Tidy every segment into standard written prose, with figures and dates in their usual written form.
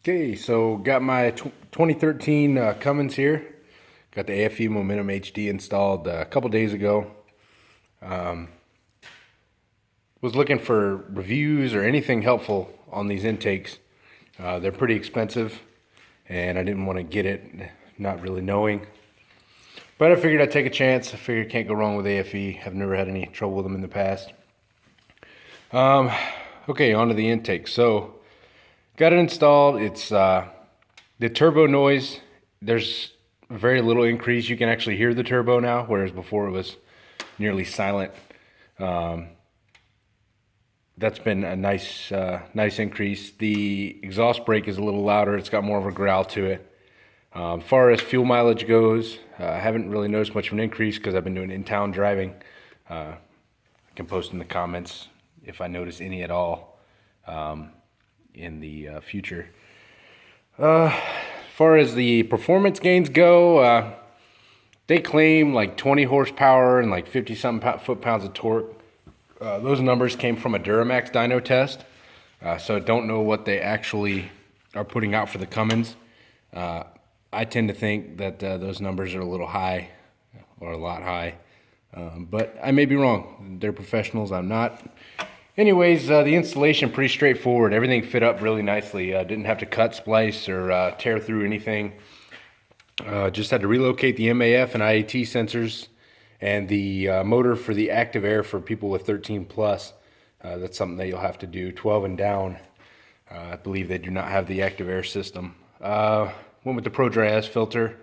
Okay, so got my 2013 Cummins here. Got the aFe Momentum HD installed a couple days ago. Was looking for reviews or anything helpful on these intakes. They're pretty expensive, and I didn't want to get it not really knowing. But I figured I'd take a chance. I figured can't go wrong with aFe. I've never had any trouble with them in the past. Okay, on to the intake. So got it installed. It's the turbo noise. There's very little increase. You can actually hear the turbo now, whereas before it was nearly silent. That's been a nice increase. The exhaust brake is a little louder. It's got more of a growl to it. As far as fuel mileage goes, I haven't really noticed much of an increase because I've been doing in-town driving. I can post in the comments if I notice any at all in the future. As far as the performance gains go, they claim like 20 horsepower and like 50-something foot-pounds of torque. Those numbers came from a Duramax dyno test, so I don't know what they actually are putting out for the Cummins. I tend to think that those numbers are a little high, or a lot high, but I may be wrong. They're professionals, I'm not. Anyways, the installation pretty straightforward. Everything fit up really nicely. Didn't have to cut, splice, or tear through anything. Just had to relocate the MAF and IAT sensors and the motor for the active air for people with 13 plus. That's something that you'll have to do. 12 and down, I believe they do not have the active air system. Went with the Pro Dry S filter.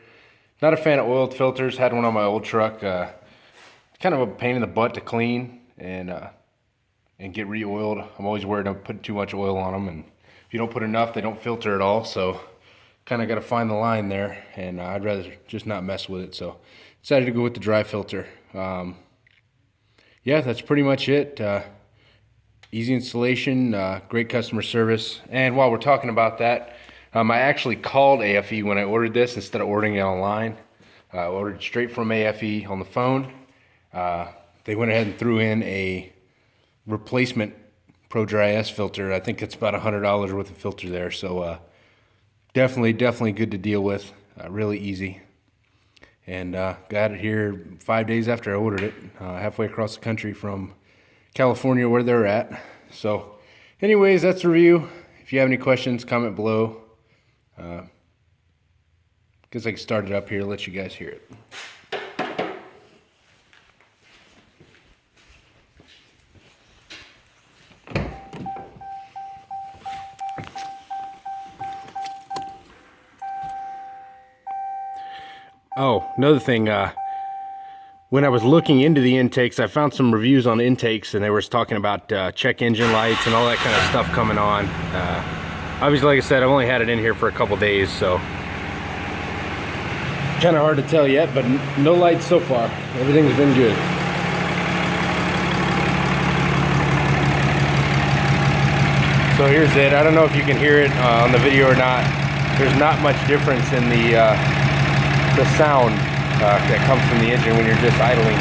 Not a fan of oiled filters. Had one on my old truck. Kind of a pain in the butt to clean and get re-oiled. I'm always worried I'm putting too much oil on them, and if you don't put enough, they don't filter at all. So kind of got to find the line there, and I'd rather just not mess with it. So decided to go with the dry filter. Yeah, that's pretty much it. Easy installation, great customer service. And while we're talking about that, I actually called aFe when I ordered this instead of ordering it online. I ordered straight from aFe on the phone. They went ahead and threw in a replacement Pro Dry S filter. I think it's about $100 worth of filter there. So definitely good to deal with. Really easy. And got it here 5 days after I ordered it, halfway across the country from California where they're at. So anyways, that's the review. If you have any questions, comment below. Guess I can start it up here, let you guys hear it. Oh, another thing, when I was looking into the intakes, I found some reviews on intakes, and they were talking about check engine lights and all that kind of stuff coming on. Obviously, like I said, I've only had it in here for a couple days, so kind of hard to tell yet, but no lights so far. Everything's been good. So here's it. I don't know if you can hear it on the video or not. There's not much difference in the sound that comes from the engine when you're just idling.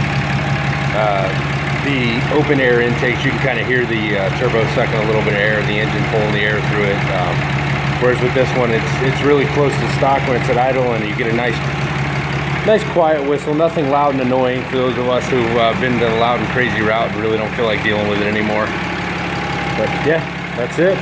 The open air intakes, you can kind of hear the turbo sucking a little bit of air, the engine pulling the air through it. Whereas with this one, it's really close to stock when it's at idle, and you get a nice quiet whistle. Nothing loud and annoying for those of us who've been the loud and crazy route and really don't feel like dealing with it anymore. But yeah, that's it.